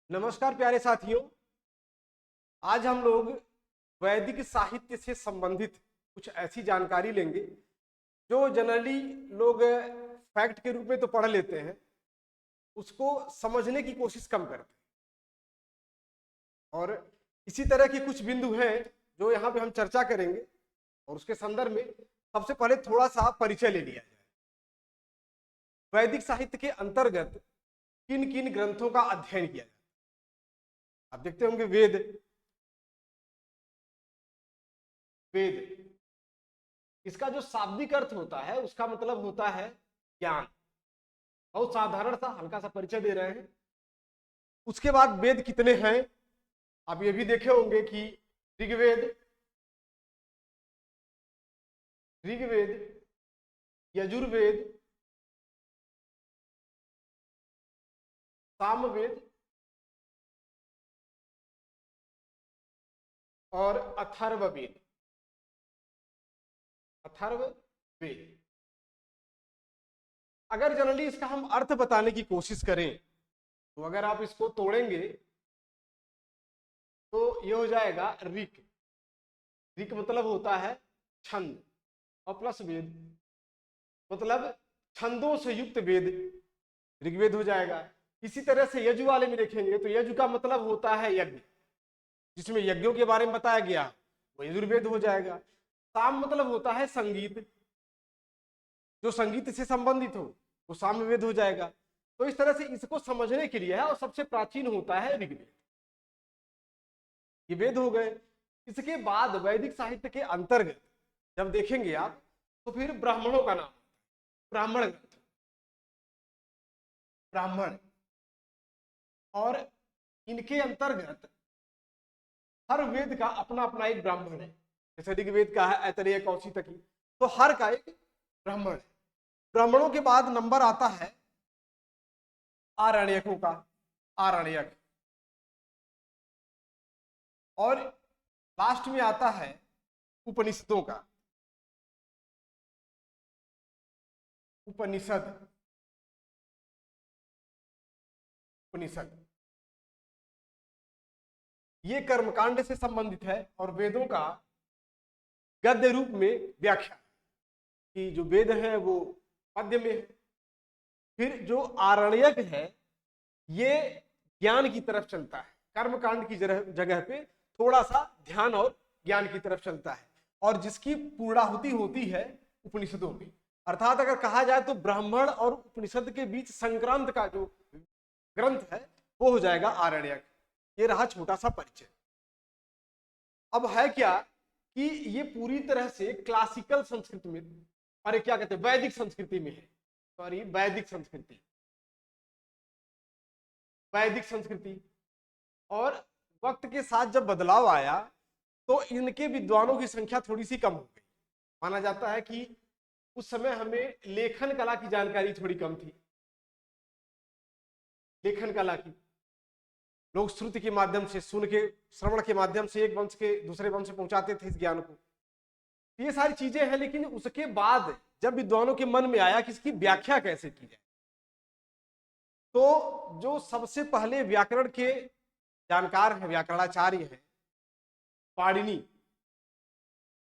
नमस्कार प्यारे साथियों। आज हम लोग वैदिक साहित्य से संबंधित कुछ ऐसी जानकारी लेंगे जो जनरली लोग फैक्ट के रूप में तो पढ़ लेते हैं, उसको समझने की कोशिश कम करते हैं। और इसी तरह के कुछ बिंदु हैं जो यहाँ पे हम चर्चा करेंगे और उसके संदर्भ में सबसे पहले थोड़ा सा परिचय ले लिया जाए। वैदिक साहित्य के अंतर्गत किन किन ग्रंथों का अध्ययन किया जाए। आप देखते होंगे वेद, वेद इसका जो शाब्दिक अर्थ होता है उसका मतलब होता है ज्ञान। बहुत साधारण सा हल्का सा परिचय दे रहे हैं। उसके बाद वेद कितने हैं आप ये भी देखे होंगे कि ऋग्वेद, ऋग्वेद, यजुर्वेद, सामवेद और अथर्ववेद। अथर्ववेद अगर जनरली इसका हम अर्थ बताने की कोशिश करें तो अगर आप इसको तोड़ेंगे तो ये हो जाएगा ऋक। ऋक मतलब होता है छंद और प्लस वेद मतलब छंदों से युक्त वेद, ऋग्वेद हो जाएगा। इसी तरह से यजु वाले में देखेंगे तो यजु का मतलब होता है यज्ञ, जिसमें यज्ञों के बारे में बताया गया वो यजुर्वेद हो जाएगा। साम मतलब होता है संगीत, जो संगीत से संबंधित हो वो सामवेद हो जाएगा। तो इस तरह से इसको समझने के लिए है और सबसे प्राचीन होता है ऋग्वेद। ये वेद हो गए। इसके बाद वैदिक साहित्य के अंतर्गत जब देखेंगे आप तो फिर ब्राह्मणों का नाम, ब्राह्मण ग्रंथ, ब्राह्मण, और इनके अंतर्गत हर वेद का अपना अपना एक ब्राह्मण है। जैसे ऋग्वेद का है ऐतरेय कौशितकी, तो हर का एक ब्राह्मण है। ब्राह्मणों के बाद नंबर आता है आरण्यकों का, आरण्यक, और लास्ट में आता है उपनिषदों का, उपनिषद, उपनिषद। ये कर्मकांड से संबंधित है और वेदों का गद्य रूप में व्याख्या कि जो वेद है वो पद्य में है। फिर जो आरण्यक है ये ज्ञान की तरफ चलता है, कर्मकांड की जगह पे थोड़ा सा ध्यान और ज्ञान की तरफ चलता है, और जिसकी पूर्णाहुति होती है उपनिषदों में। अर्थात अगर कहा जाए तो ब्राह्मण और उपनिषद के बीच संक्रांत का जो ग्रंथ है वो हो जाएगा आरण्यक। ये रहा छोटा सा परिचय। अब है क्या कि ये पूरी तरह से क्लासिकल संस्कृति में, अरे क्या कहते हैं, वैदिक संस्कृति में है। सॉरी, वैदिक संस्कृति, वैदिक संस्कृति। और वक्त के साथ जब बदलाव आया तो इनके विद्वानों की संख्या थोड़ी सी कम हो गई। माना जाता है कि उस समय हमें लेखन कला की जानकारी थोड़ी कम थी। लेखन कला की, लोग श्रुति के माध्यम से सुन के, श्रवण के माध्यम से एक वंश के दूसरे वंश से पहुंचाते थे इस ज्ञान को। ये सारी चीजें हैं, लेकिन उसके बाद जब विद्वानों के मन में आया कि इसकी व्याख्या कैसे की जाए, तो जो सबसे पहले व्याकरण के जानकार हैं, व्याकरणाचार्य हैं, पाणिनि,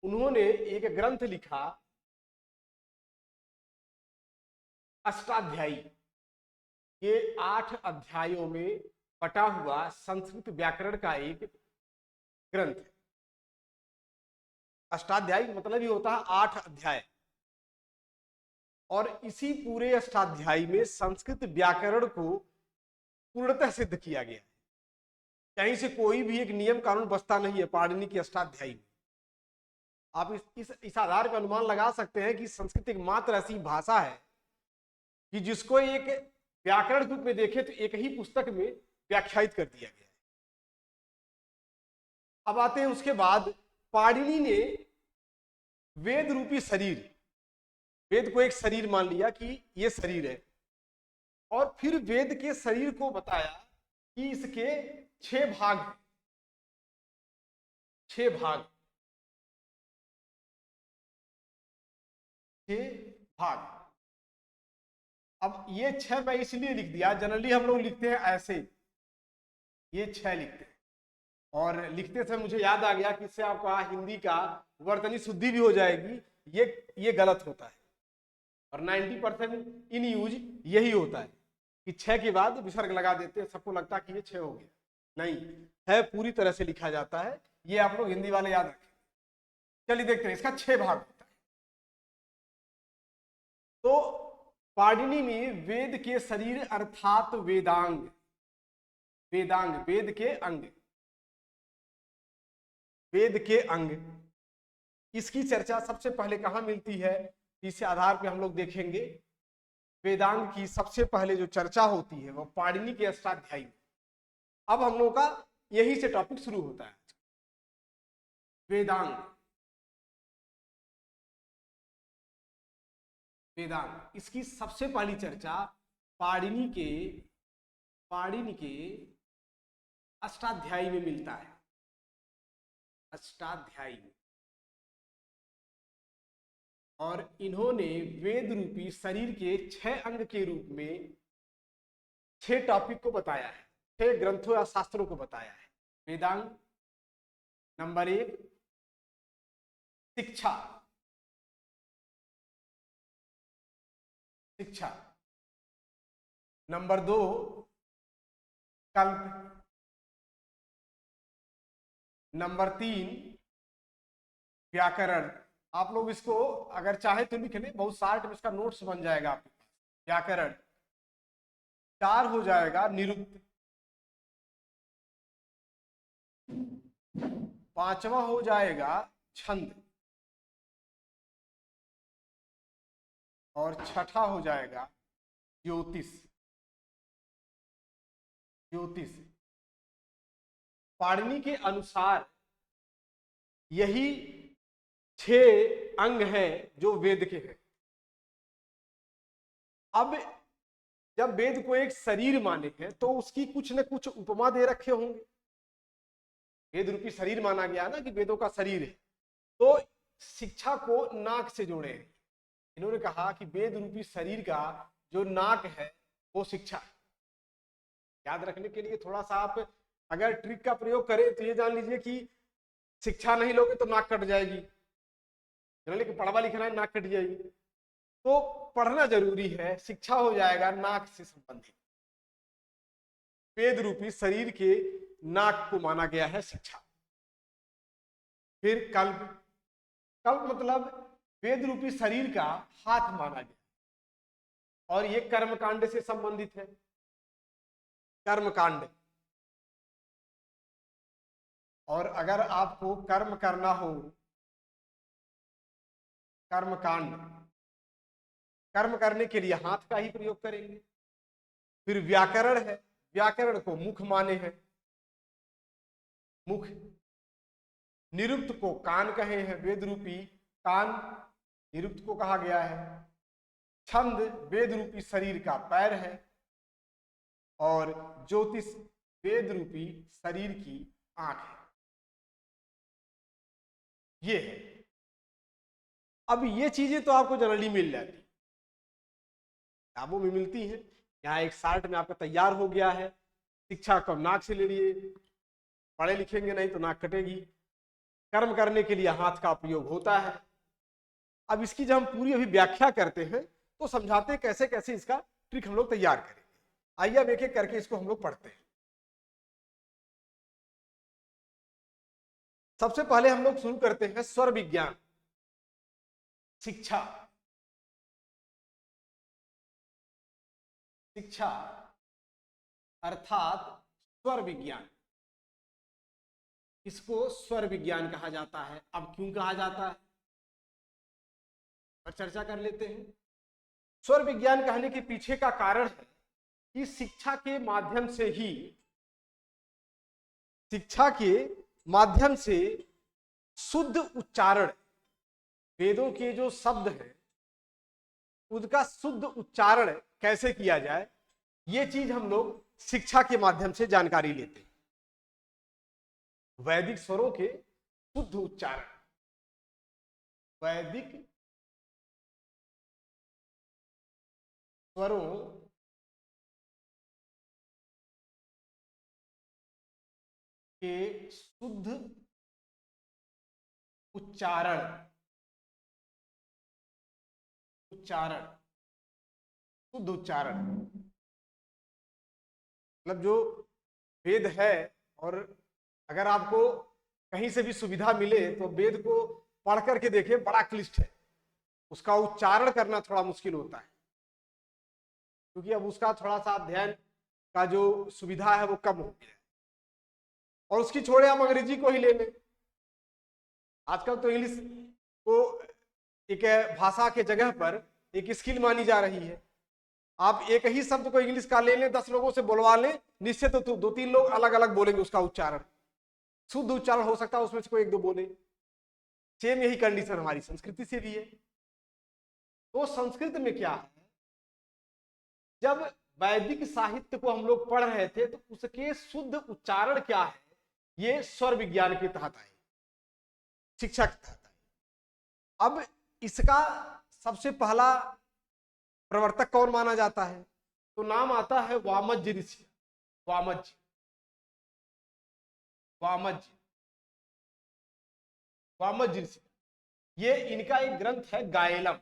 उन्होंने एक ग्रंथ लिखा अष्टाध्यायी। ये 8 अध्यायों में बटा हुआ संस्कृत व्याकरण का एक ग्रंथ है। अष्टाध्यायी मतलब ही होता है 8 अध्याय, और इसी पूरे अष्टाध्यायी में संस्कृत व्याकरण को पूर्णतः सिद्ध किया गया है। कहीं से कोई भी एक नियम कानून बचता नहीं है पाणिनि की अष्टाध्यायी में। आप इस आधार पर अनुमान लगा सकते हैं कि संस्कृत एक मात्र ऐसी भाषा है कि जिसको एक व्याकरण रूप में देखे तो एक ही पुस्तक में व्याख्यायित कर दिया गया है। अब आते हैं उसके बाद, पाणिनि ने वेद रूपी शरीर, वेद को एक शरीर मान लिया कि ये शरीर है, और फिर वेद के शरीर को बताया कि इसके 6 भाग हैं, 6 भाग, 6 भाग। अब ये 6 मैं इसलिए लिख दिया, जनरली हम लोग लिखते हैं ऐसे ये 6 लिखते हैं। और लिखते समय मुझे याद आ गया कि इससे आपका हिंदी का वर्तनी शुद्धि भी हो जाएगी। ये गलत होता है और 90% इन यूज यही होता है कि 6 के बाद विसर्ग लगा देते हैं, सबको लगता है कि ये 6 हो गया। नहीं है, पूरी तरह से लिखा जाता है। ये आप लोग हिंदी वाले याद रखें। चलिए देखते हैं, इसका 6 भाग होता है। तो पाणिनि में वेद के शरीर अर्थात वेदांग, वेदांग वेद के अंग, वेद के अंग, इसकी चर्चा सबसे पहले कहां मिलती है, इस आधार पे हम लोग देखेंगे। वेदांग की सबसे पहले जो चर्चा होती है वो पाणिनि के अष्टाध्यायी में। अब हम लोग का यही से टॉपिक शुरू होता है, वेदांग। वेदांग इसकी सबसे पहली चर्चा पाणिनि के अष्टाध्यायी में मिलता है, अष्टाध्यायी में। और इन्होंने वेद रूपी शरीर के 6 अंग के रूप में 6 टॉपिक को बताया है, 6 ग्रंथों या शास्त्रों को बताया है। वेदांग नंबर 1 शिक्षा, शिक्षा। नंबर 2 कल्प। नंबर 3 व्याकरण। आप लोग इसको अगर चाहे तो लिख लें, बहुत शार्ट में इसका नोट्स बन जाएगा आपके पास। व्याकरण। 4 हो जाएगा निरुक्त। 5वां हो जाएगा छंद। और 6ठा हो जाएगा ज्योतिष, ज्योतिष। पाणिनि के अनुसार यही 6 अंग हैं जो वेद के हैं। अब जब वेद को एक शरीर माने हैं तो उसकी कुछ न कुछ उपमा दे रखे होंगे। वेद रूपी शरीर माना गया ना कि वेदों का शरीर है, तो शिक्षा को नाक से जोड़े हैं। इन्होंने कहा कि वेद रूपी शरीर का जो नाक है वो शिक्षा है। याद रखने के लिए थोड़ा सा आप अगर ट्रिक का प्रयोग करें तो ये जान लीजिए कि शिक्षा नहीं लोगे तो नाक कट जाएगी। जनरली पढ़वा लिखना है, नाक कट जाएगी। तो पढ़ना जरूरी है, शिक्षा हो जाएगा नाक से संबंधित। वेद रूपी शरीर के नाक को माना गया है शिक्षा। फिर कल्प, कल्प मतलब वेद रूपी शरीर का हाथ माना गया और ये कर्मकांड से संबंधित है। कर्मकांड। और अगर आपको कर्म करना हो, कर्मकांड, कर्म करने के लिए हाथ का ही प्रयोग करेंगे। फिर व्याकरण है, व्याकरण को मुख माने हैं, मुख। निरुक्त को कान कहे हैं, वेद रूपी कान निरुक्त को कहा गया है। छंद वेद रूपी शरीर का पैर है और ज्योतिष वेद रूपी शरीर की आंख है। ये है। अब ये चीजें तो आपको जनरली मिल जाती, किताबों में मिलती हैं। यहाँ एक शार्ट में आपका तैयार हो गया है। शिक्षा को नाक से ले लिए, पढ़े लिखेंगे नहीं तो नाक कटेगी। कर्म करने के लिए हाथ का प्रयोग होता है। अब इसकी जब हम पूरी अभी व्याख्या करते हैं तो समझाते हैं कैसे कैसे इसका ट्रिक हम लोग तैयार करेंगे। आइए अब एक एक करके इसको हम लोग पढ़ते हैं। सबसे पहले हम लोग शुरू करते हैं स्वर विज्ञान, शिक्षा। शिक्षा अर्थात स्वर विज्ञान, इसको स्वर विज्ञान कहा जाता है। अब क्यों कहा जाता है पर चर्चा कर लेते हैं। स्वर विज्ञान कहने के पीछे का कारण है कि शिक्षा के माध्यम से ही, शिक्षा के माध्यम से शुद्ध उच्चारण, वेदों के जो शब्द हैं उनका शुद्ध उच्चारण कैसे किया जाए, ये चीज हम लोग शिक्षा के माध्यम से जानकारी लेते हैं। वैदिक स्वरों के शुद्ध उच्चारण, वैदिक स्वरों के शुद्ध उच्चारण शुद्ध उच्चारण मतलब जो वेद है, और अगर आपको कहीं से भी सुविधा मिले तो वेद को पढ़ करके देखें, बड़ा क्लिष्ट है, उसका उच्चारण करना थोड़ा मुश्किल होता है, क्योंकि अब उसका थोड़ा सा अध्ययन का जो सुविधा है वो कम हो गया है। और उसकी छोड़े हम अंग्रेजी को ही ले लें, आजकल तो इंग्लिश को एक भाषा के जगह पर एक स्किल मानी जा रही है। आप एक ही शब्द को इंग्लिश का ले लें, 10 लोगों से बोलवा लें, निश्चित तो 2-3 लोग अलग अलग बोलेंगे उसका उच्चारण, शुद्ध उच्चारण हो सकता है उसमें से कोई 1-2 बोले। सेम यही कंडीशन हमारी संस्कृति से भी है। तो संस्कृत में क्या है, जब वैदिक साहित्य को हम लोग पढ़ रहे थे तो उसके शुद्ध उच्चारण क्या है, ये स्वर विज्ञान के तहत आए, शिक्षा के तहत आए। अब इसका सबसे पहला प्रवर्तक कौन माना जाता है, तो नाम आता है वामज्य ऋषि। वामज्य ऋषि, ये इनका एक ग्रंथ है गायलम।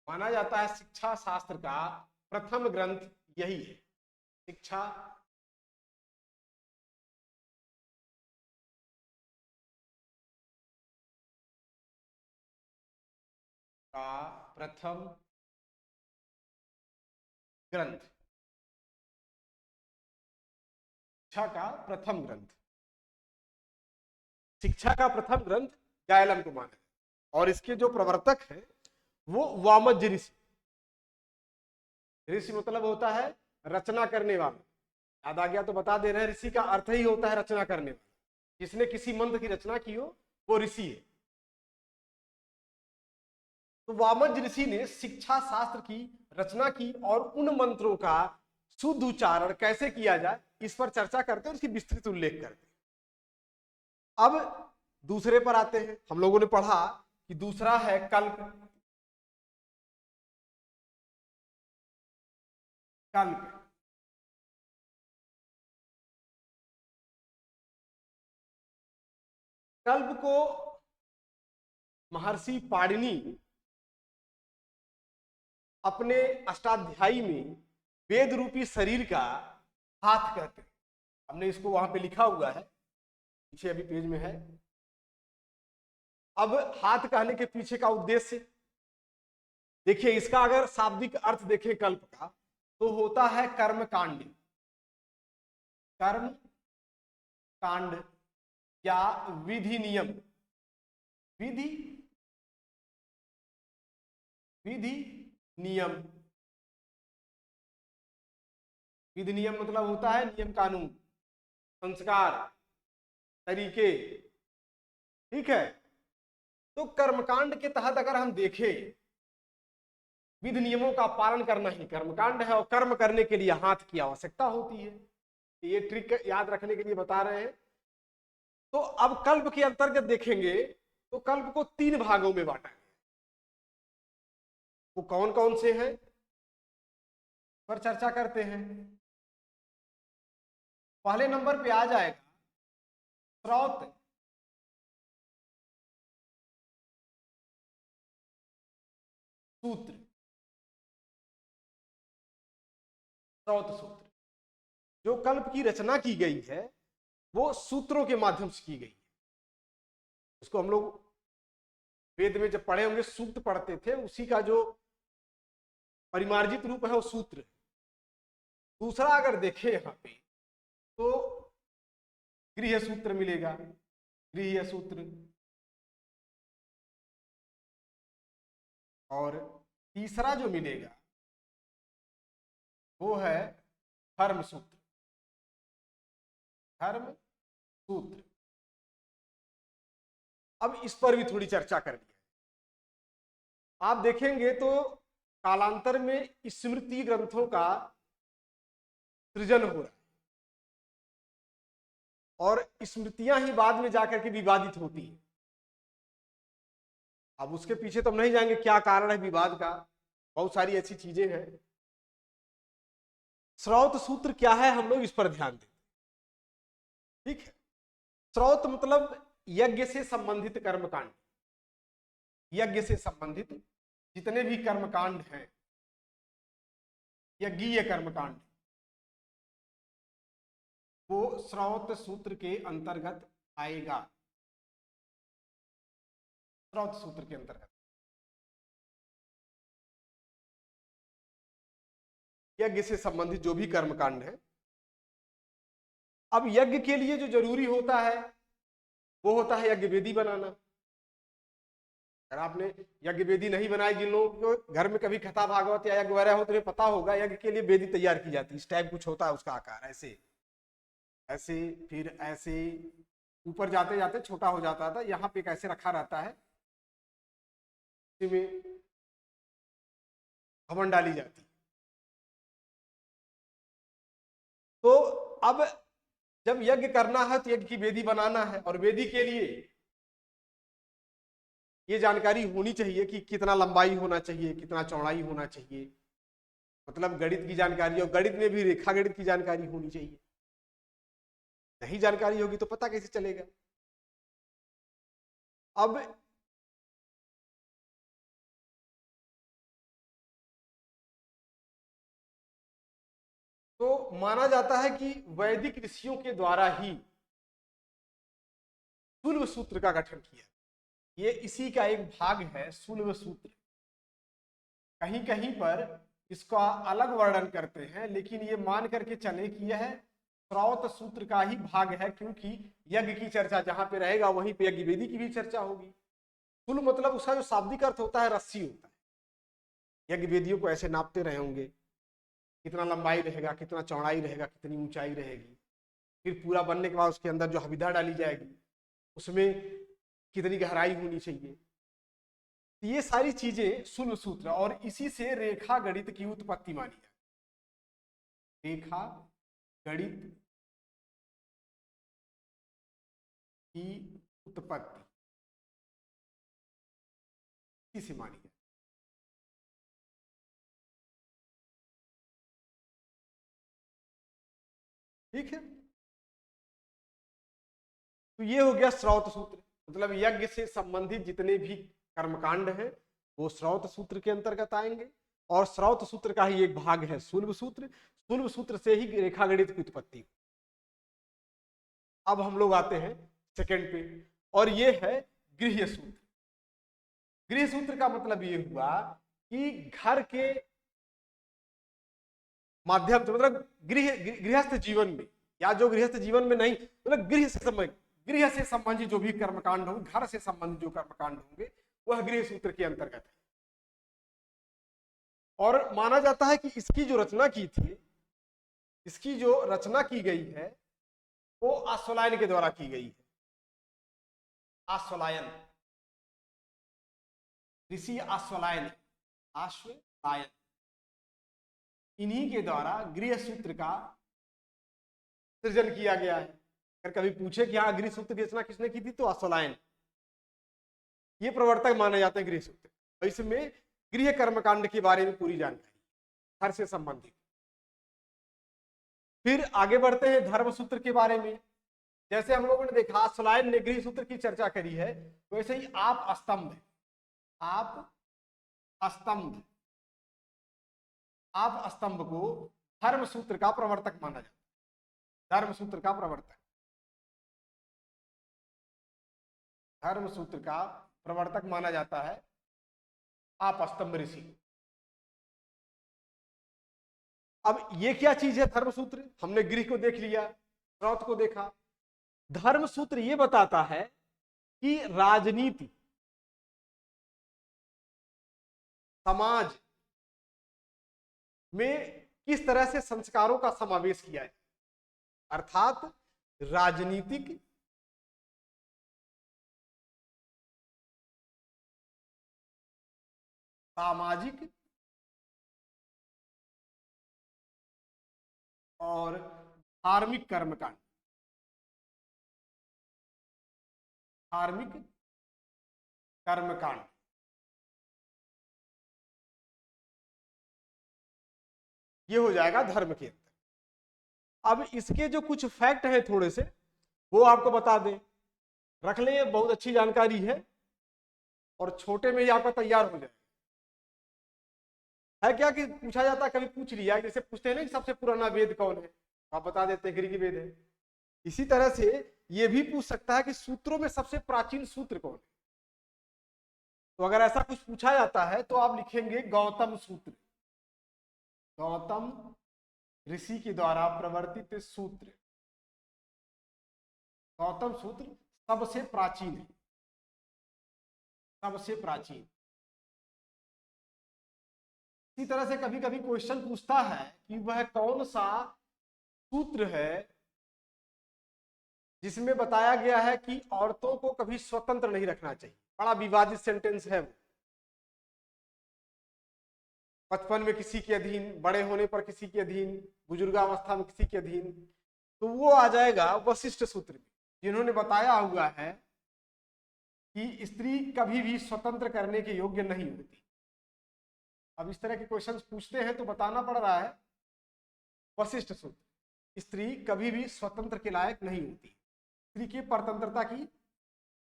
माना जाता है शिक्षा शास्त्र का प्रथम ग्रंथ यही है, शिक्षा का प्रथम ग्रंथ, शिक्षा का प्रथम ग्रंथ गायलम को माना है। और इसके जो प्रवर्तक है वो वामज्य ऋषि। ऋषि मतलब होता है रचना करने वाला, याद आ गया तो बता दे रहे हैं, ऋषि का अर्थ ही होता है रचना करने वाला, जिसने किसी मंत्र की रचना की हो वो ऋषि है। तो वामज्य ऋषि ने शिक्षा शास्त्र की रचना की और उन मंत्रों का शुद्ध उच्चारण कैसे किया जाए इस पर चर्चा करते हैं, उसकी विस्तृत उल्लेख करते हैं। अब दूसरे पर आते हैं। हम लोगों ने पढ़ा कि दूसरा है कल्प। कल्प को महर्षि पाणिनि अपने अष्टाध्यायी में वेद रूपी शरीर का हाथ कहते हैं। हमने इसको वहां पे लिखा हुआ है, पीछे अभी पेज में है। अब हाथ कहने के पीछे का उद्देश्य देखिए, इसका अगर शाब्दिक अर्थ देखें कल्प का, तो होता है कर्म कांड या विधि नियम। विधि नियम मतलब होता है नियम कानून, संस्कार, तरीके, ठीक है। तो कर्मकांड के तहत अगर हम देखें, विधि नियमों का पालन करना ही कर्मकांड है, और कर्म करने के लिए हाथ की आवश्यकता होती है। ये ट्रिक याद रखने के लिए बता रहे हैं। तो अब कल्प के अंतर्गत देखेंगे तो कल्प को 3 भागों में बांटा गया। वो कौन कौन से हैं पर चर्चा करते हैं। पहले नंबर पे आ जाएगा श्रौत सूत्र। जो कल्प की रचना की गई है वो सूत्रों के माध्यम से की गई है। उसको हम लोग वेद में जब पढ़े होंगे, सूक्त पढ़ते थे, उसी का जो परिमार्जित रूप है वो सूत्र। दूसरा अगर देखें यहां पे तो गृह सूत्र मिलेगा, गृह सूत्र। और तीसरा जो मिलेगा वो है धर्म सूत्र। अब इस पर भी थोड़ी चर्चा कर ली। आप देखेंगे तो कालांतर में स्मृति ग्रंथों का सृजन हो रहा है, और स्मृतियां ही बाद में जाकर के विवादित होती है। अब उसके पीछे तो हम नहीं जाएंगे क्या कारण है विवाद का, बहुत सारी ऐसी चीजें हैं। श्रौत सूत्र क्या है, हम लोग इस पर ध्यान दें। ठीक है, श्रौत मतलब यज्ञ से संबंधित कर्मकांड, यज्ञ से संबंधित जितने भी कर्मकांड हैं, यज्ञीय कर्मकांड, वो श्रौत सूत्र के अंतर्गत आएगा, श्रौत सूत्र के अंतर्गत। यज्ञ से संबंधित जो भी कर्मकांड है। अब यज्ञ के लिए जो जरूरी होता है वो होता है यज्ञ वेदी बनाना। अगर आपने यज्ञ वेदी नहीं बनाई, जिन लोगों को घर में कभी कथा भागवत या यज्ञ वगैरह हो, तुम्हें पता होगा यज्ञ के लिए वेदी तैयार की जाती है। इस टाइप कुछ होता है उसका आकार, ऐसे ऐसे फिर ऐसे ऊपर जाते जाते छोटा हो जाता था, यहाँ पे कैसे रखा रहता है, इसमें हवन डाली जाती। तो अब जब यज्ञ करना है तो यज्ञ की वेदी बनाना है, और वेदी के लिए ये जानकारी होनी चाहिए कि कितना लंबाई होना चाहिए, कितना चौड़ाई होना चाहिए, मतलब गणित की जानकारी, और गणित में भी रेखा गणित की जानकारी होनी चाहिए। नहीं जानकारी होगी तो पता कैसे चलेगा। अब तो माना जाता है कि वैदिक ऋषियों के द्वारा ही सुल्ब सूत्र का गठन किया। ये इसी का एक भाग है सुल्ब सूत्र। कहीं कहीं पर इसका अलग वर्णन करते हैं, लेकिन ये मान करके चले कि यह श्रौत सूत्र का ही भाग है, क्योंकि यज्ञ की चर्चा जहां पे रहेगा वहीं पे यज्ञ वेदी की भी चर्चा होगी। सुल मतलब उसका जो शाब्दिक अर्थ होता है रस्सी होता है। यज्ञ वेदियों को ऐसे नापते रहे होंगे, कितना लंबाई रहेगा, कितना चौड़ाई रहेगा, कितनी ऊंचाई रहेगी, फिर पूरा बनने के बाद उसके अंदर जो हविदा डाली जाएगी उसमें कितनी गहराई होनी चाहिए। ये सारी चीजें सुल्ब सूत्र, और इसी से रेखा गणित की उत्पत्ति मानी है। रेखा गणित की उत्पत्ति इसी से मानी है। ठीक है, तो ये हो गया श्रौत सूत्र, मतलब यज्ञ से संबंधित जितने भी कर्मकांड हैं वो श्रौत सूत्र के अंतर्गत आएंगे, और श्रौत सूत्र का ही एक भाग है सुल्ब सूत्र। सुल्ब सूत्र से ही रेखा गणित की उत्पत्ति। अब हम लोग आते हैं सेकंड पे, और ये है गृह्य सूत्र। गृह सूत्र का मतलब ये हुआ कि घर के माध्यम से, मतलब गृहस्थ जीवन में, या जो गृहस्थ जीवन में नहीं, मतलब गृह से संबंधित जो भी कर्मकांड होंगे, घर से संबंधित जो कर्मकांड होंगे, वह गृह सूत्र के अंतर्गत है। और माना जाता है कि इसकी जो रचना की थी, इसकी जो रचना की गई है वो आश्वलायन के द्वारा की गई है। आश्वलायन, ऋषि आश्वलायन, आश्वलायन, इन्हीं के द्वारा गृह सूत्र का सृजन किया गया है। अगर कभी पूछे कि हाँ गृह सूत्र की रचना किसने की थी, तो आश्वलायन, ये प्रवर्तक माने जाते हैं गृह सूत्र। तो इसमें गृह कर्मकांड के बारे में पूरी जानकारी, घर से संबंधित। फिर आगे बढ़ते हैं धर्म सूत्र के बारे में। जैसे हम लोगों ने देखा आश्वलायन ने गृह सूत्र की चर्चा करी है, वैसे ही आप स्तंभ, आप स्तंभ, आप स्तंभ को धर्म सूत्र का प्रवर्तक माना जाता है। धर्म सूत्र का प्रवर्तक, धर्म सूत्र का प्रवर्तक माना जाता है आप स्तंभ ऋषि। अब ये क्या चीज है धर्म सूत्र? हमने गृह को देख लिया, श्रौत को देखा। धर्म सूत्र ये बताता है कि राजनीति, समाज में किस तरह से संस्कारों का समावेश किया है, अर्थात राजनीतिक, सामाजिक और धार्मिक कर्मकांड, धार्मिक कर्मकांड, ये हो जाएगा धर्म के अंदर। अब इसके जो कुछ फैक्ट हैं थोड़े से वो आपको बता दें, रख लें, बहुत अच्छी जानकारी है और छोटे में ही आपका तैयार हो जाए। है क्या कि पूछा जाता है, कभी पूछ लिया, जैसे पूछते हैं ना कि सबसे पुराना वेद कौन है, आप बता देते हैं ऋग्वेद है। इसी तरह से ये भी पूछ सकता है कि सूत्रों में सबसे प्राचीन सूत्र कौन है। तो अगर ऐसा कुछ पूछा जाता है तो आप लिखेंगे गौतम सूत्र, गौतम ऋषि के द्वारा प्रवर्तित सूत्र, गौतम सूत्र सबसे प्राचीन है, सबसे प्राचीन। इसी तरह से कभी कभी क्वेश्चन पूछता है कि वह कौन सा सूत्र है जिसमें बताया गया है कि औरतों को कभी स्वतंत्र नहीं रखना चाहिए। बड़ा विवादित सेंटेंस है वो। बचपन में किसी के अधीन, बड़े होने पर किसी के अधीन, बुजुर्गावस्था में किसी के अधीन, तो वो आ जाएगा वशिष्ठ सूत्र में, जिन्होंने बताया हुआ है कि स्त्री कभी भी स्वतंत्र करने के योग्य नहीं होती। अब इस तरह के क्वेश्चंस पूछते हैं तो बताना पड़ रहा है वशिष्ठ सूत्र, स्त्री कभी भी स्वतंत्र के लायक नहीं होती। स्त्री की परतंत्रता की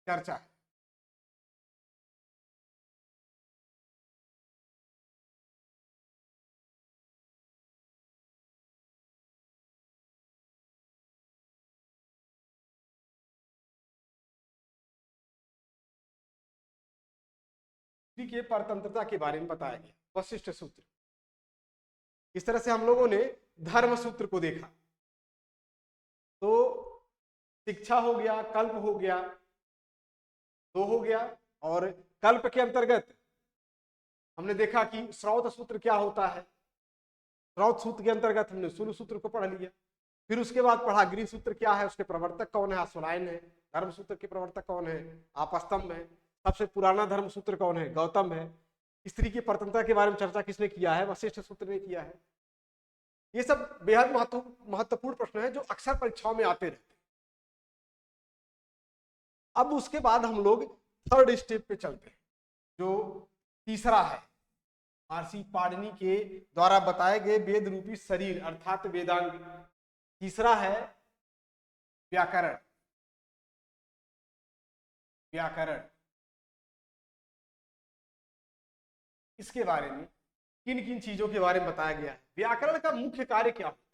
चर्चा है। स्त्री के परतंत्रता के बारे में बताया गया वशिष्ठ सूत्र। इस तरह से हम लोगों ने धर्म सूत्र को देखा। तो शिक्षा हो गया, कल्प हो गया, दो हो गया। और कल्प के अंतर्गत हमने देखा कि श्रौत सूत्र क्या होता है। श्रौत सूत्र के अंतर्गत हमने सूर्य सूत्र को पढ़ लिया। फिर उसके बाद पढ़ा गृह सूत्र क्या है, उसके प्रवर्तक कौन है, अश्वलायन है। धर्म सूत्र के प्रवर्तक कौन है, आपस्तंभ है। सबसे पुराना धर्म सूत्र कौन है, गौतम है। स्त्री की परतंत्रता के बारे में चर्चा किसने किया है, वशिष्ठ सूत्र ने किया है। ये सब बेहद महत्वपूर्ण प्रश्न है जो अक्सर परीक्षाओं में आते रहते हैं। अब उसके बाद हम लोग थर्ड स्टेप पे चलते हैं, जो तीसरा है, महर्षि पाणिनि के द्वारा बताए गए वेद रूपी शरीर अर्थात वेदांग। तीसरा है व्याकरण। व्याकरण, इसके बारे में किन किन चीजों के बारे में बताया गया है। व्याकरण का मुख्य कार्य क्या होता है।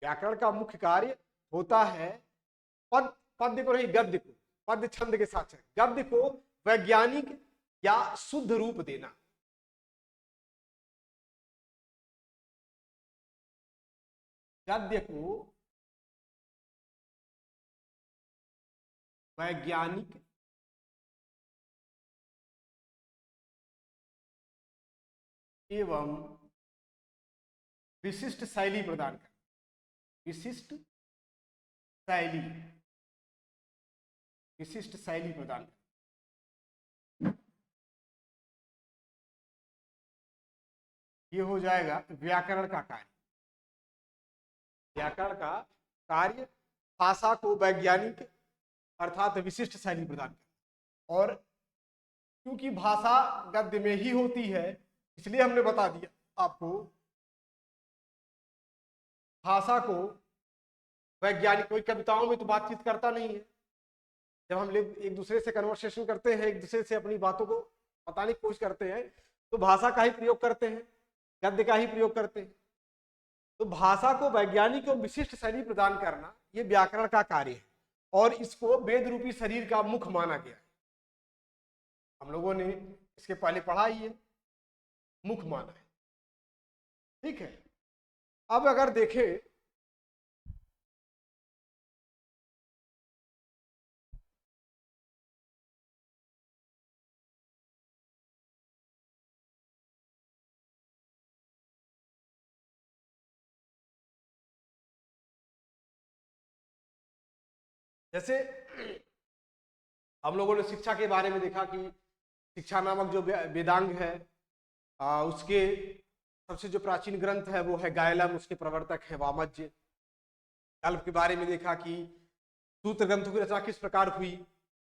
व्याकरण का मुख्य कार्य होता है पद्य को नहीं, गद्य को, पद्य छंद के साथ गद्य को वैज्ञानिक या शुद्ध रूप देना। गद्य को वैज्ञानिक एवं विशिष्ट शैली प्रदान करना। विशिष्ट शैली, विशिष्ट शैली प्रदान करना, ये हो जाएगा व्याकरण का कार्य। व्याकरण का कार्य भाषा को वैज्ञानिक अर्थात विशिष्ट शैली प्रदान करना। और क्योंकि भाषा गद्य में ही होती है इसलिए हमने बता दिया आपको, भाषा को वैज्ञानिक, कोई कविताओं में तो बातचीत करता नहीं है। जब हम लोग एक दूसरे से कन्वर्सेशन करते हैं, एक दूसरे से अपनी बातों को बताने की कोशिश करते हैं, तो भाषा का ही प्रयोग करते हैं, गद्य का ही प्रयोग करते हैं। तो भाषा को वैज्ञानिक और विशिष्ट शैली प्रदान करना यह व्याकरण का कार्य है और इसको वेद रूपी शरीर का मुख माना गया है। हम लोगों ने इसके पहले पढ़ा ही है, मुख माना है। ठीक है। अब अगर देखें जैसे हम लोगों ने शिक्षा के बारे में देखा कि शिक्षा नामक जो वेदांग है उसके सबसे जो प्राचीन ग्रंथ है वो है गायलम, उसके प्रवर्तक है वामज्य। कल्प के बारे में देखा कि सूत्र ग्रंथों की रचना किस प्रकार हुई,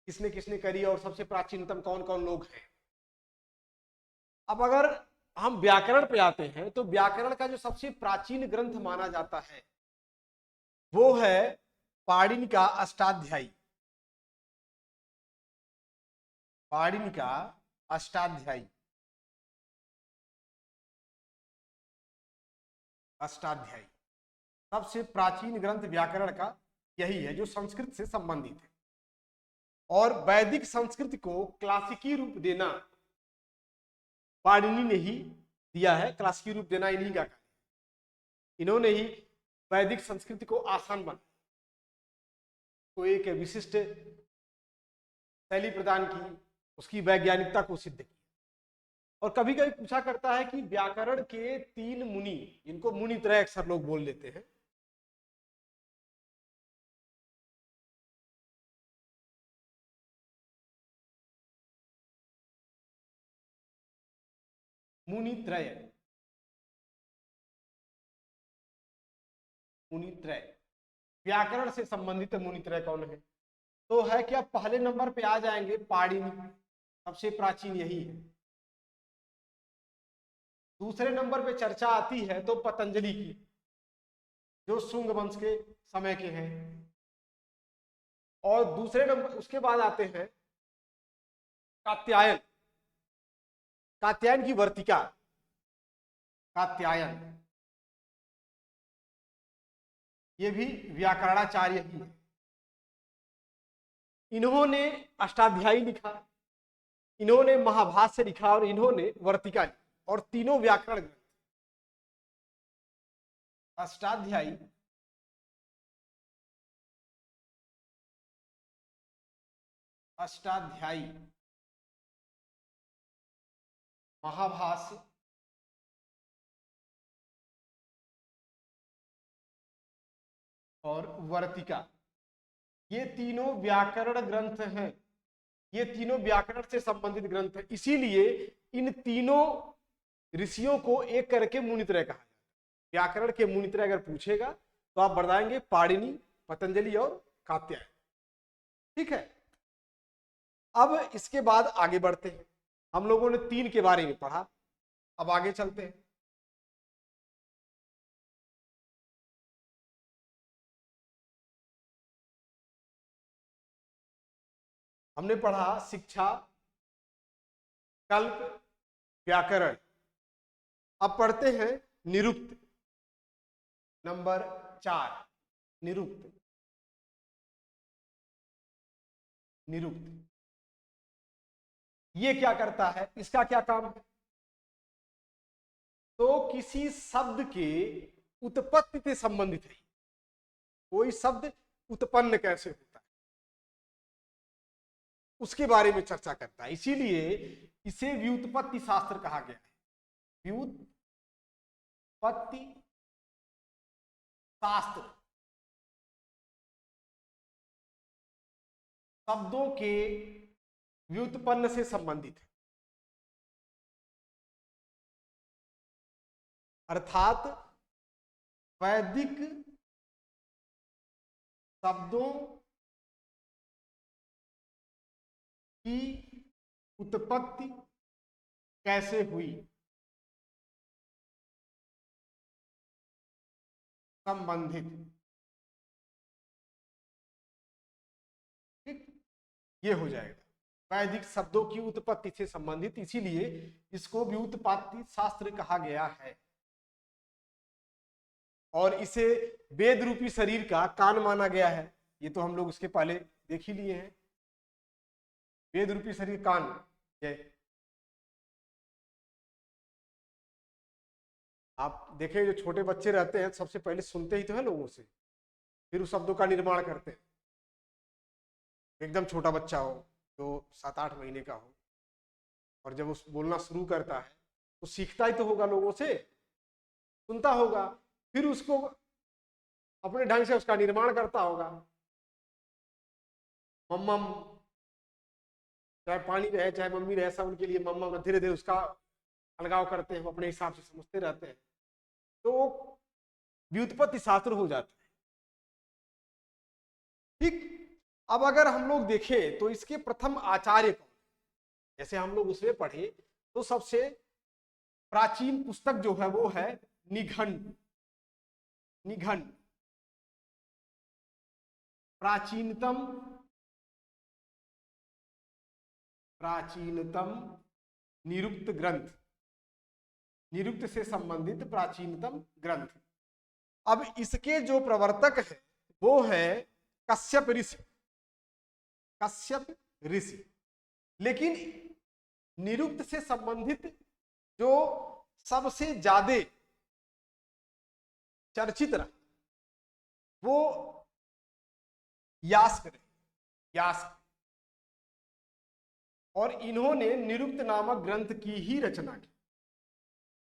किसने किसने करी और सबसे प्राचीनतम कौन कौन लोग हैं। अब अगर हम व्याकरण पे आते हैं तो व्याकरण का जो सबसे प्राचीन ग्रंथ माना जाता है वो है पाणिनि का अष्टाध्यायी। पाणिनि का अष्टाध्यायी। अष्टाध्यायी सबसे प्राचीन ग्रंथ व्याकरण का यही है जो संस्कृत से संबंधित है। और वैदिक संस्कृत को क्लासिकी रूप देना पाणिनि ने ही दिया है। क्लासिकी रूप देना इन्हीं का कार्य। इन्होंने ही वैदिक संस्कृति को आसान बनाया, को एक विशिष्ट शैली प्रदान की, उसकी वैज्ञानिकता को सिद्ध की। और कभी कभी पूछा करता है कि व्याकरण के 3 मुनि, इनको मुनि त्रय अक्सर लोग बोल लेते हैं, मुनि त्रय, मुनि त्रय, व्याकरण से संबंधित मुनि त्रय कौन है? तो है कि आप पहले नंबर पे आ जाएंगे पाणिनि, सबसे प्राचीन यही है। दूसरे नंबर पे चर्चा आती है तो पतंजलि की, जो शुंग वंश के समय के हैं। और दूसरे नंबर उसके बाद आते हैं कात्यायन, कात्यायन की वर्तिका, कात्यायन, ये भी व्याकरणाचार्य ही है। इन्होंने अष्टाध्यायी लिखा, इन्होंने महाभाष्य लिखा और इन्होंने वर्तिका लिखी, और तीनों व्याकरण ग्रंथ। अष्टाध्यायी, अष्टाध्यायी, महाभाष्य, और वर्तिका, ये तीनों व्याकरण ग्रंथ हैं। ये तीनों व्याकरण से संबंधित ग्रंथ हैं। इसीलिए इन तीनों ऋषियों को एक करके मुनित्रय कहा जाता है। व्याकरण के मुनित्रय अगर पूछेगा तो आप बताएंगे पाणिनि, पतंजलि और कात्यायन। ठीक है, अब इसके बाद आगे बढ़ते हैं। हम लोगों ने 3 के बारे में पढ़ा, अब आगे चलते हैं। हमने पढ़ा शिक्षा, कल्प, व्याकरण। अब पढ़ते हैं निरुक्त, नंबर 4, निरुक्त। निरुक्त ये क्या करता है, इसका क्या काम है? तो किसी शब्द के उत्पत्ति से संबंधित है। कोई शब्द उत्पन्न कैसे होता है उसके बारे में चर्चा करता है। इसीलिए इसे व्युत्पत्ति शास्त्र कहा गया है। व्युत्पत्ति शास्त्र शब्दों के व्युत्पन्न से संबंधित है। अर्थात वैदिक शब्दों की उत्पत्ति कैसे हुई, संबंधित। ठीक, ये हो जाएगा वैदिक शब्दों की उत्पत्ति से संबंधित। इसीलिए इसको व्युत्पत्ति शास्त्र कहा गया है। और इसे वेद रूपी शरीर का कान माना गया है। ये तो हम लोग उसके पहले देख ही लिए हैं। वेद रूपी शरीर कान है। आप देखें जो छोटे बच्चे रहते हैं सबसे पहले सुनते ही तो है लोगों से, फिर उस शब्दों का निर्माण करते हैं। एकदम छोटा बच्चा हो जो 7-8 महीने का हो, और जब उस बोलना शुरू करता है तो सीखता ही तो होगा लोगों से, सुनता होगा, फिर उसको अपने ढंग से उसका निर्माण करता होगा। मम्मम, चाहे पानी रहे चाहे मम्मी रहे, सब उनके लिए मम्मा, धीरे धीरे उसका अलगाव करते हैं, अपने हिसाब से समझते रहते हैं, तो व्युत्पत्ति शास्त्र हो जाता है। ठीक, अब अगर हम लोग देखें तो इसके प्रथम आचार्य कौन, जैसे हम लोग उसमें पढ़े तो सबसे प्राचीन पुस्तक जो है वो है निघंट। निघंट प्राचीनतम निरुक्त ग्रंथ, निरुक्त से संबंधित प्राचीनतम ग्रंथ। अब इसके जो प्रवर्तक है वो है कश्यप ऋषि, कश्यप ऋषि। लेकिन निरुक्त से संबंधित जो सबसे ज्यादा चर्चित रहा वो यास्क रहे, यास्क। और इन्होंने निरुक्त नामक ग्रंथ की ही रचना की,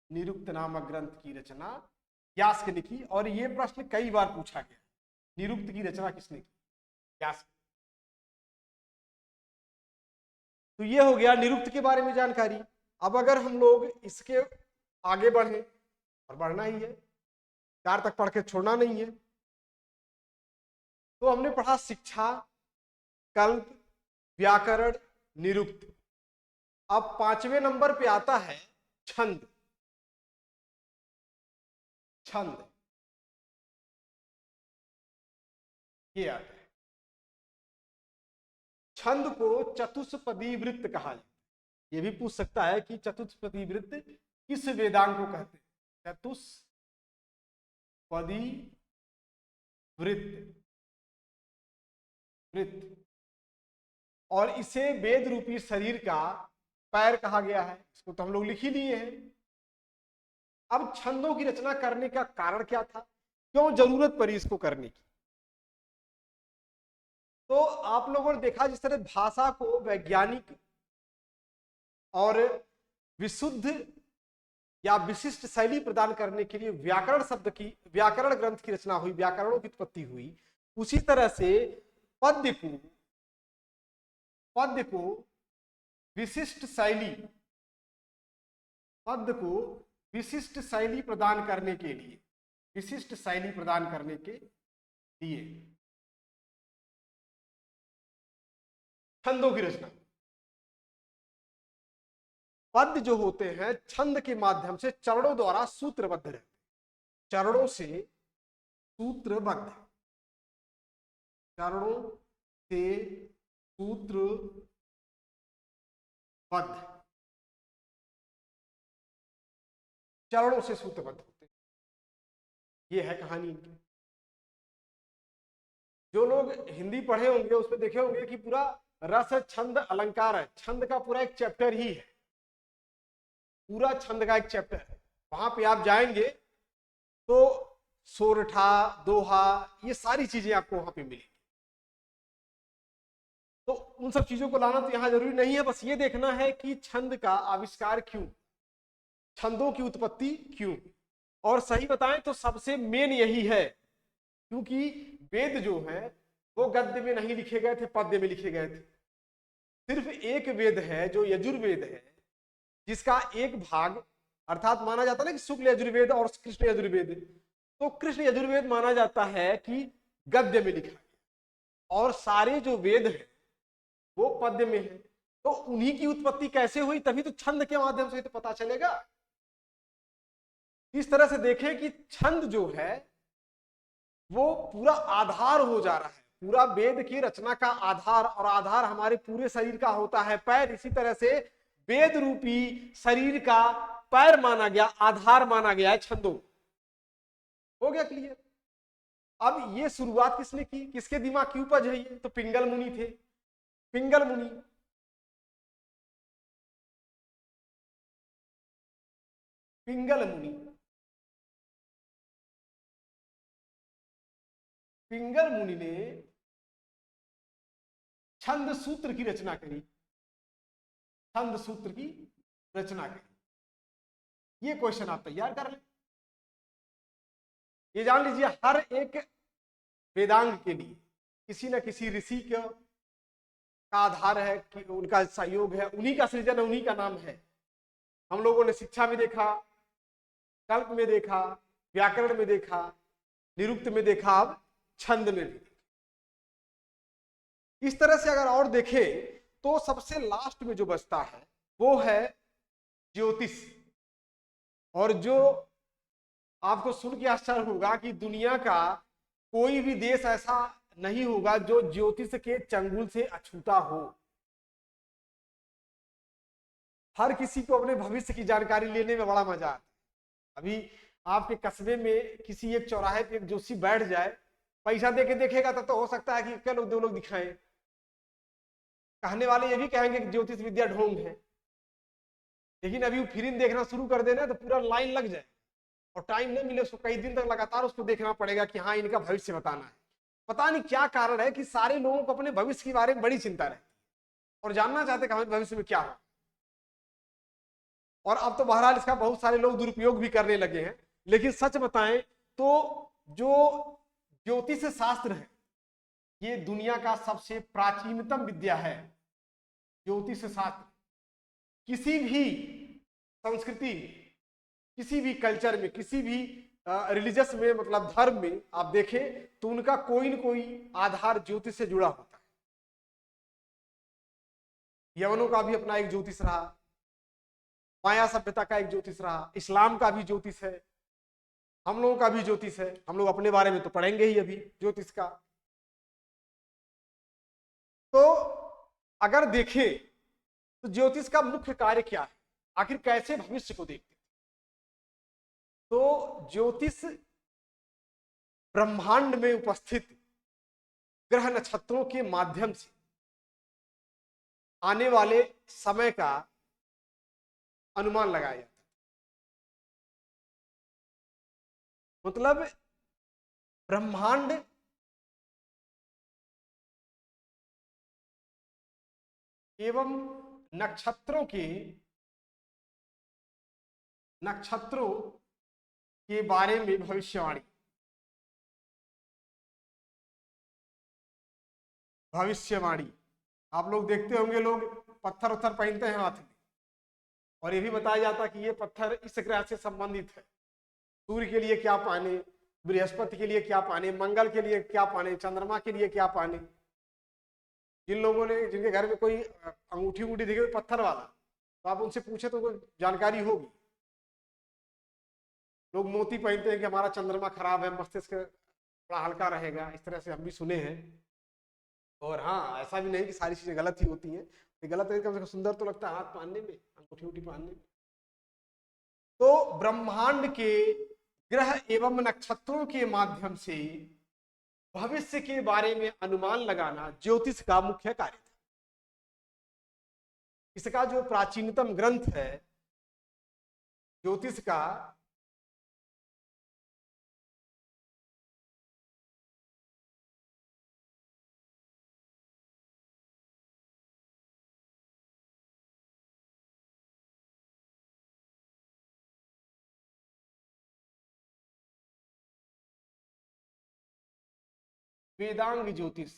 निरुक्त नामक ग्रंथ की रचना यास्क ने की। और ये प्रश्न कई बार पूछा गया, निरुक्त की रचना किसने की? यास्क। तो ये हो गया निरुक्त के बारे में जानकारी। अब अगर हम लोग इसके आगे बढ़े, और बढ़ना ही है, 4 तक पढ़ के छोड़ना नहीं है, तो हमने पढ़ा शिक्षा, कल्प, व्याकरण, निरुक्त। अब 5वें नंबर पे आता है छंद। छंद ये आता है। छंद को चतुष्पदी वृत्त कहा जाता है। ये भी पूछ सकता है कि चतुष्पदी वृत्त किस वेदांग को कहते हैं? चतुष्पदी वृत्त, वृत्त। और इसे वेद रूपी शरीर का पैर कहा गया है। इसको तो हम लोग लिख ही लिए हैं। अब छंदों की रचना करने का कारण क्या था, क्यों जरूरत पड़ी इसको करने की? तो आप लोगों ने देखा जिस तरह भाषा को वैज्ञानिक और विशुद्ध या विशिष्ट शैली प्रदान करने के लिए व्याकरण शब्द की, व्याकरण ग्रंथ की रचना हुई, व्याकरणों की उत्पत्ति हुई, उसी तरह से पद्य को विशिष्ट शैली, पद्य को विशिष्ट शैली प्रदान करने के लिए, विशिष्ट शैली प्रदान करने के लिए छंदों की रचना। पद्य जो होते हैं छंद के माध्यम से चरणों द्वारा सूत्रबद्ध रहते, चरणों से सूत्रबद्ध, चरणों से सूत्रबद्ध, चरणों से सूत्रबद्ध होते। ये है कहानी इनकी। जो लोग हिंदी पढ़े होंगे उसमें देखे होंगे कि पूरा रस छंद अलंकार है, छंद का पूरा एक चैप्टर ही है, पूरा छंद का एक चैप्टर है। वहां पे आप जाएंगे तो सोरठा, दोहा, ये सारी चीजें आपको वहां पे मिलेंगी। तो उन सब चीजों को लाना तो यहां जरूरी नहीं है, बस ये देखना है कि छंद का आविष्कार क्यों, छंदों की उत्पत्ति क्यों। और सही बताएं तो सबसे मेन यही है, क्योंकि वेद जो है वो गद्य में नहीं लिखे गए थे, पद्य में लिखे गए थे। सिर्फ एक वेद है जो यजुर्वेद है, जिसका एक भाग अर्थात माना जाता है ना कि शुक्ल यजुर्वेद और कृष्ण यजुर्वेद, तो कृष्ण यजुर्वेद माना जाता है कि गद्य में लिखा गया, और सारे जो वेद हैं वो पद्य में है। तो उन्हीं की उत्पत्ति कैसे हुई, तभी तो छंद के माध्यम से तो पता चलेगा। इस तरह से देखें कि छंद जो है वो पूरा आधार हो जा रहा है, पूरा वेद की रचना का आधार, और आधार हमारे पूरे शरीर का होता है पैर। इसी तरह से वेद रूपी शरीर का पैर माना गया, आधार माना गया है छंदों। हो गया क्लियर? अब ये शुरुआत किसने की, किसके दिमाग की उपज है ये? तो पिंगल मुनि थे। पिंगल मुनि, पिंगल मुनि, पिंगल मुनि ने छंद सूत्र की रचना करी, छंद सूत्र की रचना करी। ये क्वेश्चन आप तैयार कर लें। ये जान लीजिए हर एक वेदांग के लिए किसी न किसी ऋषि का आधार है, कि उनका सहयोग है, उन्हीं का सृजन है, उन्हीं का नाम है। हम लोगों ने शिक्षा में देखा, कल्प में देखा, व्याकरण में देखा, निरुक्त में देखा, अब छंद में भी। इस तरह से अगर और देखें तो सबसे लास्ट में जो बचता है वो है ज्योतिष। और जो आपको सुन के आश्चर्य होगा कि दुनिया का कोई भी देश ऐसा नहीं होगा जो ज्योतिष के चंगुल से अछूता हो। हर किसी को अपने भविष्य की जानकारी लेने में बड़ा मजा आता है। अभी आपके कस्बे में किसी एक चौराहे पे एक जोशी बैठ जाए, पैसा दे के देखेगा तो हो सकता है कि क्या लोग 2 लोग दिखाएं, कहने वाले ये भी कहेंगे कि ज्योतिष विद्या ढोंग है। लेकिन अभी वो फिल्म देखना शुरू कर देना तो पूरा लाइन लग जाए और टाइम नहीं मिले उसको, कई दिन तक लगातार उसको देखना पड़ेगा कि हाँ इनका भविष्य बताना है। पता नहीं क्या कारण है कि सारे लोगों को अपने भविष्य के बारे में बड़ी चिंता रहती है और जानना चाहते कि हमारे भविष्य में क्या हो। और अब तो बहरहाल इसका बहुत सारे लोग दुरुपयोग भी करने लगे हैं। लेकिन सच बताएं तो जो ज्योतिष शास्त्र है ये दुनिया का सबसे प्राचीनतम विद्या है। ज्योतिष शास्त्र किसी भी संस्कृति, किसी भी कल्चर में, किसी भी रिलीजियस में, मतलब धर्म में आप देखें तो उनका कोई न कोई आधार ज्योतिष से जुड़ा होता है। यवनों का भी अपना एक ज्योतिष रहा, माया सभ्यता का एक ज्योतिष रहा, इस्लाम का भी ज्योतिष है, हम लोगों का भी ज्योतिष है। हम लोग अपने बारे में तो पढ़ेंगे ही अभी ज्योतिष का। तो अगर देखें तो ज्योतिष का मुख्य कार्य क्या है, आखिर कैसे भविष्य को देखते हैं? तो ज्योतिष ब्रह्मांड में उपस्थित ग्रह नक्षत्रों के माध्यम से आने वाले समय का अनुमान लगाया जाता है। मतलब ब्रह्मांड एवं नक्षत्रों के बारे में भविष्यवाणी, आप लोग देखते होंगे लोग पत्थर उत्थर पहनते हैं हाथ में और ये भी बताया जाता है कि ये पत्थर इस ग्रह से संबंधित है। सूर्य के लिए क्या पहने, बृहस्पति के लिए क्या पहने, मंगल के लिए क्या पहने, चंद्रमा के लिए क्या पहने। जिन लोगों ने, जिनके घर में कोई अंगूठी उंगूठी दिखे पत्थर वाला, तो आप उनसे पूछे तो कोई जानकारी होगी। लोग मोती पहनते हैं कि हमारा चंद्रमा खराब है, मस्तिष्क थोड़ा हल्का रहेगा, इस तरह से हम भी सुने हैं। और हाँ, ऐसा भी नहीं कि सारी चीजें गलत ही होती हैं, गलत है कम से कम सुंदर तो लगता है हाथ पहनने में, अंगूठी उठी पहनने में। तो ब्रह्मांड के ग्रह एवं नक्षत्रों के माध्यम से भविष्य के बारे में अनुमान लगाना ज्योतिष का मुख्य कार्य था। इसका जो प्राचीनतम ग्रंथ है ज्योतिष का, वेदांग ज्योतिष,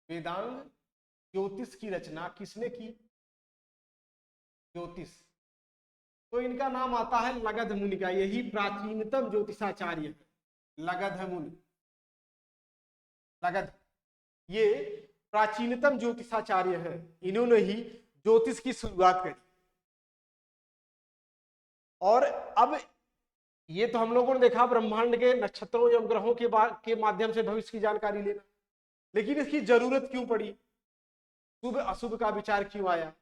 वेदांग ज्योतिष की रचना किसने की? ज्योतिष। तो इनका नाम आता है लगध मुनि का, यही प्राचीनतम ज्योतिषाचार्य है, लगध मुनि। लगध ये प्राचीनतम ज्योतिषाचार्य है, इन्होंने ही ज्योतिष की शुरुआत करी। और अब ये तो हम लोगों ने देखा ब्रह्मांड के नक्षत्रों एवं ग्रहों के माध्यम से भविष्य की जानकारी लेना, लेकिन इसकी जरूरत क्यों पड़ी? शुभ अशुभ का विचार क्यों आया?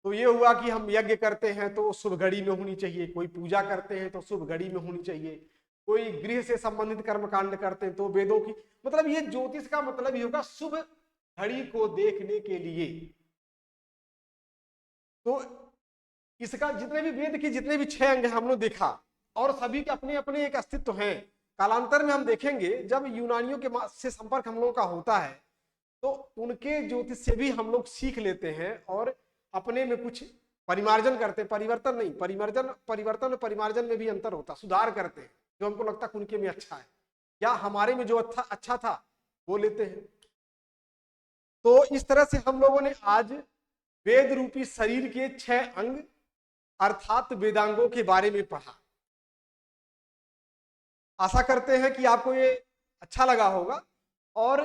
तो ये हुआ कि हम यज्ञ करते हैं तो शुभ घड़ी में होनी चाहिए, कोई पूजा करते हैं तो शुभ घड़ी में होनी चाहिए, कोई गृह से संबंधित कर्मकांड करते हैं तो वेदों की, मतलब ये ज्योतिष का मतलब ये होगा शुभ घड़ी को देखने के लिए। तो इसका जितने भी वेद की जितने भी 6 अंग हम लोग देखा, और सभी के अपने अपने एक अस्तित्व हैं। कालांतर में हम देखेंगे जब यूनानियों के से संपर्क हम लोगों का होता है तो उनके ज्योतिष से भी हम लोग सीख लेते हैं और अपने में कुछ परिमार्जन करते हैं। परिवर्तन नहीं, परिवर्तन और परिमार्जन में भी अंतर होता, सुधार करते हैं जो हमको लगता है उनके में अच्छा है या हमारे में जो अच्छा था वो लेते हैं। तो इस तरह से हम लोगों ने आज वेद रूपी शरीर के 6 अंग अर्थात वेदांगों के बारे में पढ़ा। आशा करते हैं कि आपको ये अच्छा लगा होगा, और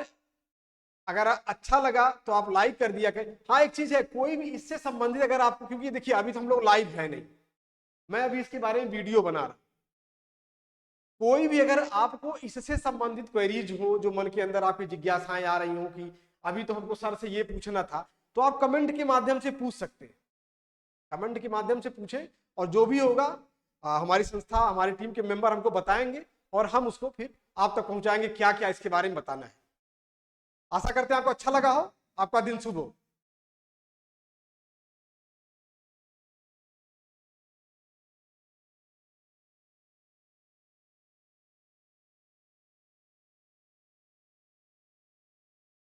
अगर अच्छा लगा तो आप लाइक कर दिया करें। हाँ, एक चीज है, कोई भी इससे संबंधित अगर आपको, क्योंकि देखिए अभी तो हम लोग लाइव है नहीं, मैं अभी इसके बारे में वीडियो बना रहा हूं, कोई भी अगर आपको इससे संबंधित क्वेरीज हो, जो मन के अंदर आपकी जिज्ञासाएं आ रही हो कि अभी तो हमको सर से ये पूछना था, तो आप कमेंट के माध्यम से पूछ सकते हैं। कमेंट के माध्यम से पूछें और जो भी होगा हमारी संस्था, हमारी टीम के मेंबर हमको बताएंगे और हम उसको फिर आप तक पहुंचाएंगे क्या क्या इसके बारे में बताना है। आशा करते हैं आपको अच्छा लगा हो। आपका दिन शुभ हो।